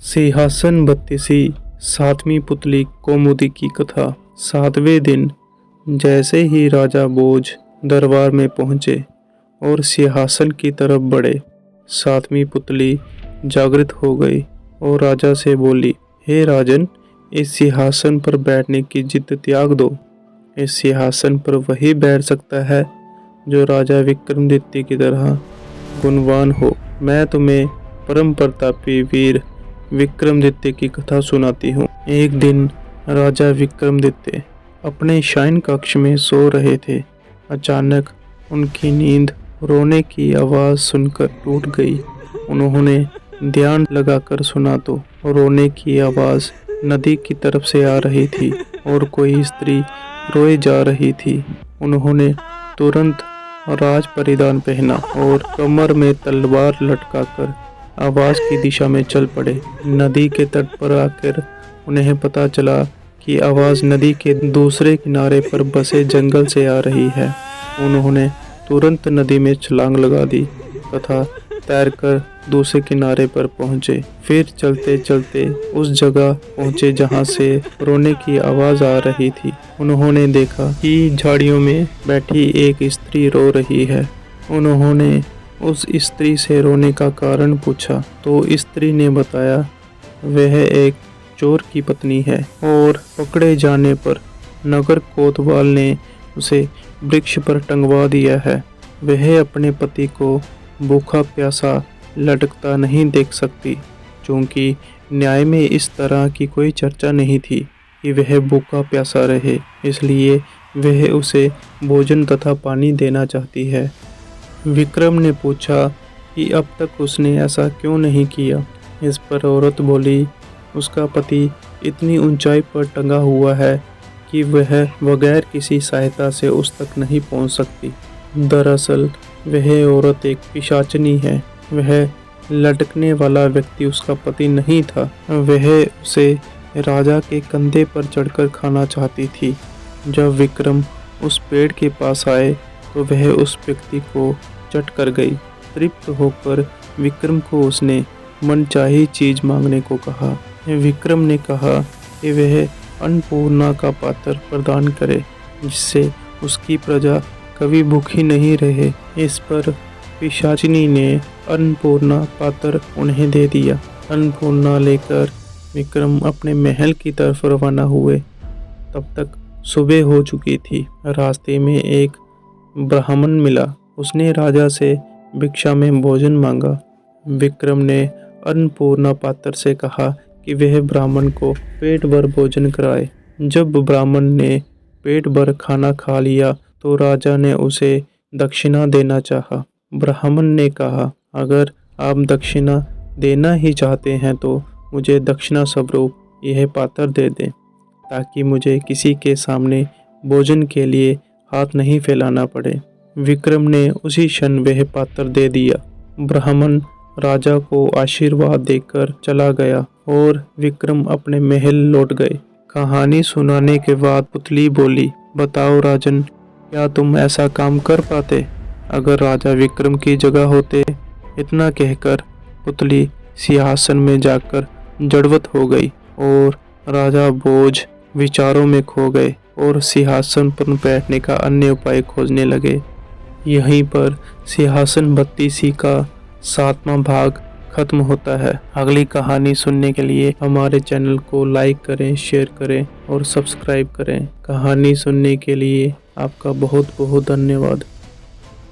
सिंहासन बत्तीसी सातवीं पुतली कौमुदी की कथा। 7वें दिन जैसे ही राजा भोज दरबार में पहुंचे और सिंहासन की तरफ बढ़े, 7वीं पुतली जागृत हो गई और राजा से बोली, हे राजन, इस सिंहासन पर बैठने की जिद त्याग दो। इस सिंहासन पर वही बैठ सकता है जो राजा विक्रमादित्य की तरह गुणवान हो। मैं तुम्हें परम प्रतापी वीर विक्रमादित्य की कथा सुनाती हूँ। एक दिन राजा विक्रमादित्य अपने शयन कक्ष में सो रहे थे। अचानक उनकी नींद रोने की आवाज़ सुनकर टूट गई। उन्होंने ध्यान लगाकर सुना तो रोने की आवाज़ नदी की तरफ से आ रही थी और कोई स्त्री रोए जा रही थी। उन्होंने तुरंत राज परिधान पहना और कमर में तलवार लटकाकर आवाज़ की दिशा में चल पड़े। नदी के तट पर आकर उन्हें पता चला कि आवाज़ नदी के दूसरे किनारे पर बसे जंगल से आ रही है। उन्होंने तुरंत नदी में छलांग लगा दी तथा तैरकर दूसरे किनारे पर पहुंचे। फिर चलते चलते उस जगह पहुंचे जहां से रोने की आवाज़ आ रही थी। उन्होंने देखा कि झाड़ियों में बैठी एक स्त्री रो रही है। उन्होंने उस स्त्री से रोने का कारण पूछा तो स्त्री ने बताया वह एक चोर की पत्नी है और पकड़े जाने पर नगर कोतवाल ने उसे वृक्ष पर टंगवा दिया है। वह अपने पति को भूखा प्यासा लटकता नहीं देख सकती, क्योंकि न्याय में इस तरह की कोई चर्चा नहीं थी कि वह भूखा प्यासा रहे, इसलिए वह उसे भोजन तथा पानी देना चाहती है। विक्रम ने पूछा कि अब तक उसने ऐसा क्यों नहीं किया। इस पर औरत बोली, उसका पति इतनी ऊंचाई पर टंगा हुआ है कि वह बगैर किसी सहायता से उस तक नहीं पहुंच सकती। दरअसल वह औरत एक पिशाचनी है। वह लटकने वाला व्यक्ति उसका पति नहीं था। वह उसे राजा के कंधे पर चढ़कर खाना चाहती थी। जब विक्रम उस पेड़ के पास आए तो वह उस व्यक्ति को चट कर गई। तृप्त होकर विक्रम को उसने मनचाही चीज मांगने को कहा। विक्रम ने कहा कि वह अन्नपूर्णा का पात्र प्रदान करे, जिससे उसकी प्रजा कभी भूखी नहीं रहे। इस पर पिशाचिनी ने अन्नपूर्णा पात्र उन्हें दे दिया। अन्नपूर्णा लेकर विक्रम अपने महल की तरफ रवाना हुए। तब तक सुबह हो चुकी थी। रास्ते में एक ब्राह्मण मिला। उसने राजा से भिक्षा में भोजन मांगा। विक्रम ने अन्नपूर्णा पात्र से कहा कि वह ब्राह्मण को पेट भर भोजन कराए। जब ब्राह्मण ने पेट भर खाना खा लिया तो राजा ने उसे दक्षिणा देना चाहा। ब्राह्मण ने कहा, अगर आप दक्षिणा देना ही चाहते हैं तो मुझे दक्षिणा स्वरूप यह पात्र दे दें, ताकि मुझे किसी के सामने भोजन के लिए हाथ नहीं फैलाना पड़े। विक्रम ने उसी क्षण वह पात्र दे दिया। ब्राह्मण राजा को आशीर्वाद देकर चला गया और विक्रम अपने महल लौट गए। कहानी सुनाने के बाद पुतली बोली, बताओ राजन, क्या तुम ऐसा काम कर पाते अगर राजा विक्रम की जगह होते। इतना कहकर पुतली सिंहासन में जाकर जड़वत हो गई और राजा भोज विचारों में खो गए और सिंहासन पर बैठने का अन्य उपाय खोजने लगे। यहीं पर सिंहासन बत्तीसी का 7वां भाग खत्म होता है। अगली कहानी सुनने के लिए हमारे चैनल को लाइक करें, शेयर करें और सब्सक्राइब करें। कहानी सुनने के लिए आपका बहुत बहुत धन्यवाद।